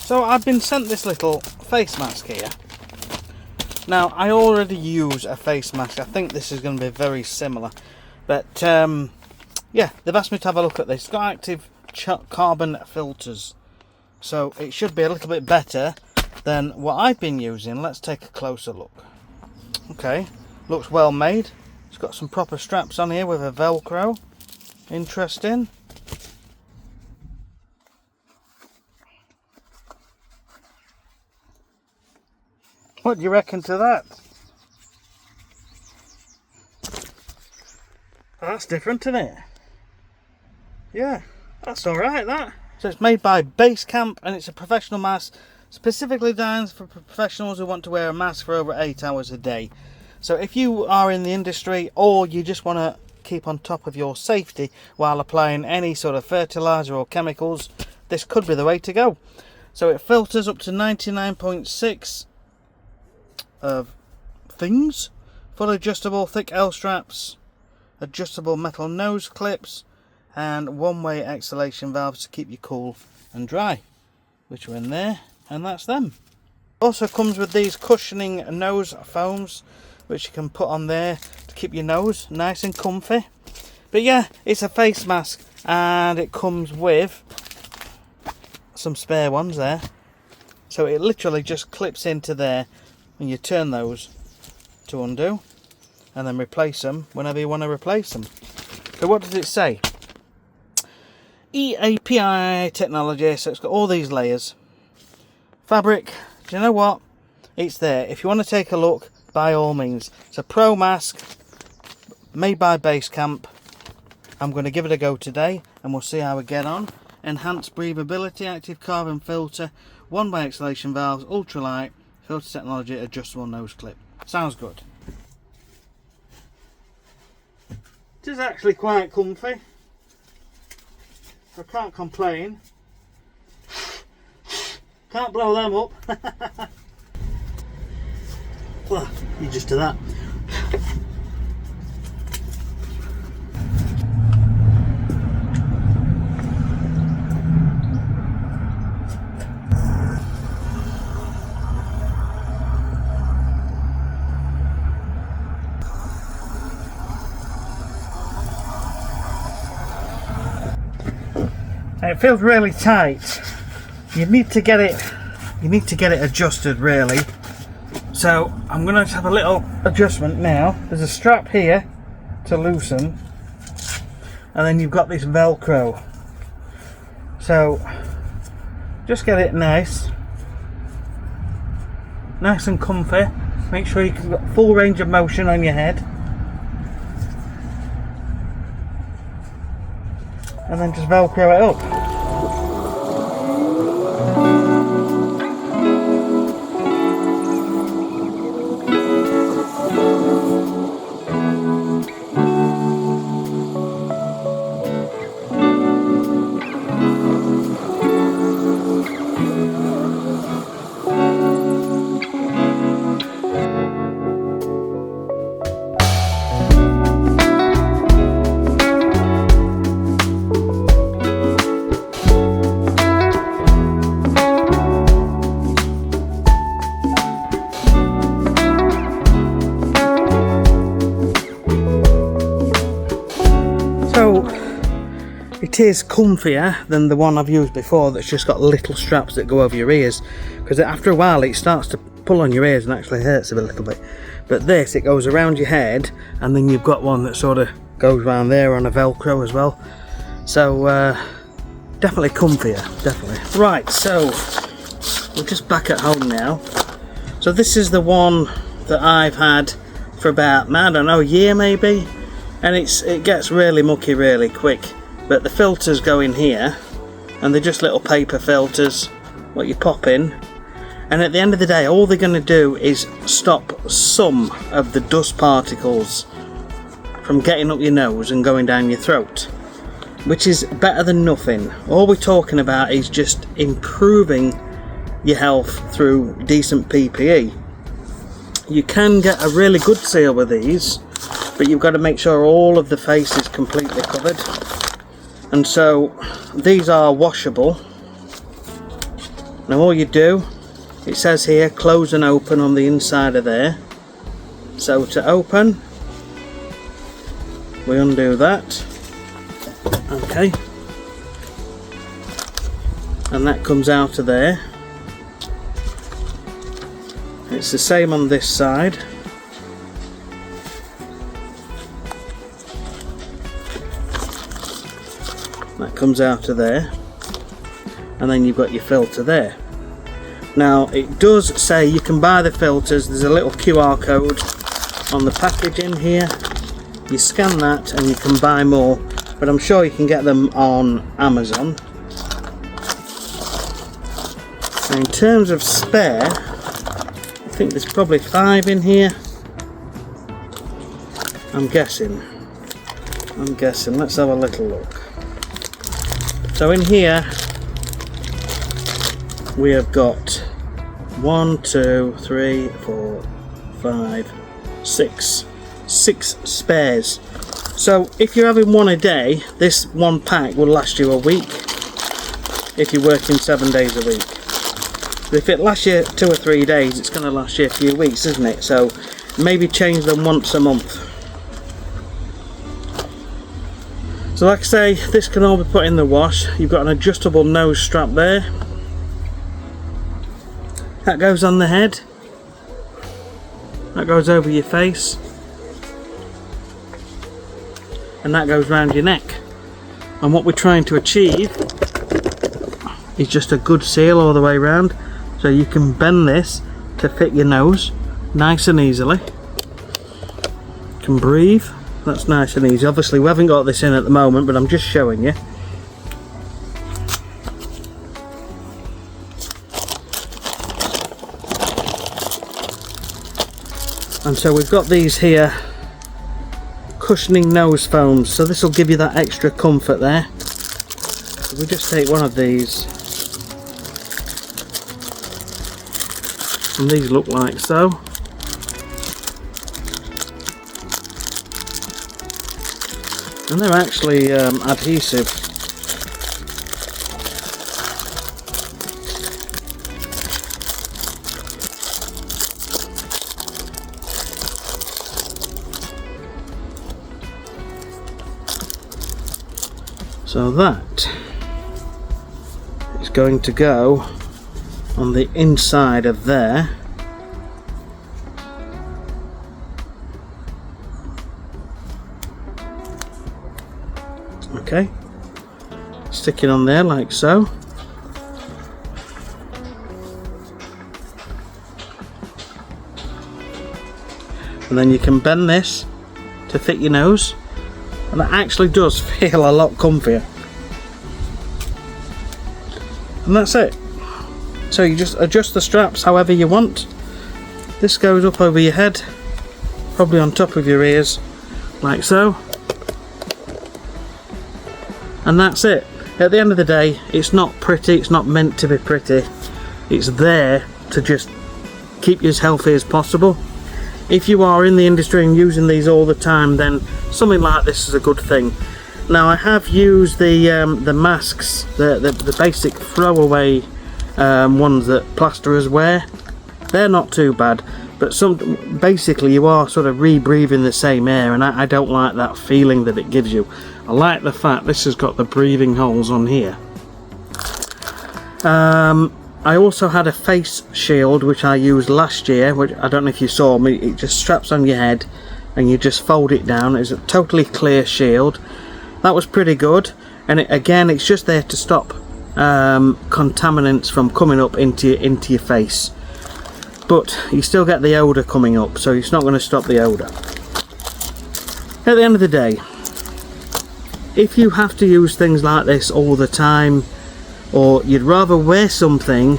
So I've been sent this little face mask here. Now I already use a face mask. I think this is going to be very similar, but yeah, they've asked me to have a look at this. It's got active carbon filters, so it should be a little bit better than what I've been using. Let's take a closer look. Okay, looks well made. It's got some proper straps on here with a Velcro. Interesting. What do you reckon to that? Oh, that's different, isn't it? Yeah, that's alright, that. So it's made by Basecamp, and it's a professional mask specifically designed for professionals who want to wear a mask for over 8 hours a day. So if you are in the industry, or you just want to keep on top of your safety while applying any sort of fertilizer or chemicals, this could be the way to go. So it filters up to 99.6 of things, full adjustable thick L straps, adjustable metal nose clips, and one-way exhalation valves to keep you cool and dry, which are in there, and that's them. Also comes with these cushioning nose foams, which you can put on there to keep your nose nice and comfy. But yeah, it's a face mask, and it comes with some spare ones there, so it literally just clips into there, and you turn those to undo and then replace them whenever you want to replace them. So what does it say? EAPI technology. So it's got all these layers. Fabric, do you know what? It's there. If you want to take a look, by all means. It's a pro mask made by Basecamp. I'm going to give it a go today and we'll see how we get on. Enhanced breathability, active carbon filter, one-way exhalation valves, ultralight, filter technology, adjustable nose clip. Sounds good. It is actually quite comfy. I can't complain. Can't blow them up. Well, you just do that. It feels really tight. You need to get it adjusted really. So I'm going to have a little adjustment now. There's a strap here to loosen, and then you've got this Velcro. So just get it nice and comfy. Make sure you've got full range of motion on your head, and then just Velcro it up. It is comfier than the one I've used before that's just got little straps that go over your ears, because after a while it starts to pull on your ears and actually hurts a little bit. But this, it goes around your head, and then you've got one that sort of goes around there on a Velcro as well. So definitely comfier, definitely. Right, so we're just back at home now. So this is the one that I've had for about, I don't know, a year maybe, and it gets really mucky really quick. But the filters go in here, and they're just little paper filters what you pop in, and at the end of the day all they're going to do is stop some of the dust particles from getting up your nose and going down your throat, which is better than nothing. All we're talking about is just improving your health through decent PPE. You can get a really good seal with these, but you've got to make sure all of the face is completely covered. And so these are washable, Now all you do, it says here close and open on the inside of there. So to open, we undo that, okay, and that comes out of there. It's the same on this side. That comes out of there, and then you've got your filter there. Now it does say you can buy the filters. There's a little QR code on the packaging here. You scan that and you can buy more, but I'm sure you can get them on Amazon. Now in terms of spare, I think there's probably 5 in here. I'm guessing. Let's have a little look. So in here we have got 1, 2, 3, 4, 5, 6 spares. So if you're having one a day, this one pack will last you a week if you're working 7 days a week. If it lasts you 2 or 3 days, it's going to last you a few weeks, isn't it? So maybe change them once a month. So like I say, this can all be put in the wash. You've got an adjustable nose strap there. That goes on the head. That goes over your face. And that goes round your neck. And what we're trying to achieve is just a good seal all the way around. So you can bend this to fit your nose nice and easily. You can breathe. That's nice and easy. Obviously we haven't got this in at the moment, but I'm just showing you. And so we've got these here cushioning nose foams, so this will give you that extra comfort there. So we just take one of these, and these look like so. And they're actually adhesive. So that is going to go on the inside of there. Okay, stick it on there like so. And then you can bend this to fit your nose, and that actually does feel a lot comfier. And that's it. So you just adjust the straps however you want. This goes up over your head, probably on top of your ears, like so. And that's it. At the end of the day, it's not pretty, it's not meant to be pretty. It's there to just keep you as healthy as possible. If you are in the industry and using these all the time, then something like this is a good thing. Now I have used the masks, the basic throwaway ones that plasterers wear. They're not too bad, but basically you are sort of rebreathing the same air, and I don't like that feeling that it gives you. I like the fact this has got the breathing holes on here. I also had a face shield which I used last year, which I don't know if you saw me. It just straps on your head and you just fold it down. It's a totally clear shield. That was pretty good, and again it's just there to stop contaminants from coming up into your face, but you still get the odour coming up, so it's not going to stop the odour. At the end of the day, if you have to use things like this all the time, or you'd rather wear something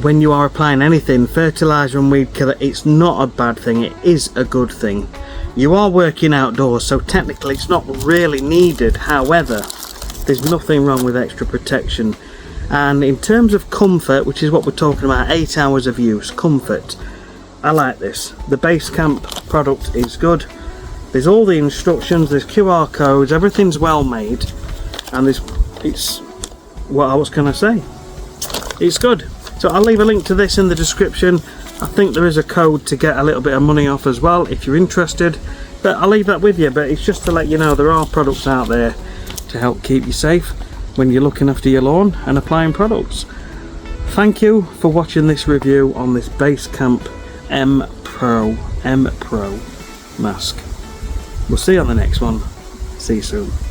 when you are applying anything, fertiliser and weed killer, it's not a bad thing, it is a good thing. You are working outdoors, so technically it's not really needed. However, there's nothing wrong with extra protection. And in terms of comfort, which is what we're talking about, 8 hours of use, comfort, I like this. The Basecamp product is good. There's all the instructions, there's QR codes, everything's well made, and it's what I was going to say. it's good. So I'll leave a link to this in the description. I think there is a code to get a little bit of money off as well if you're interested, but I'll leave that with you. But it's just to let you know there are products out there to help keep you safe when you're looking after your lawn and applying products. Thank you for watching this review on this Basecamp M Pro mask. We'll see you on the next one. See you soon.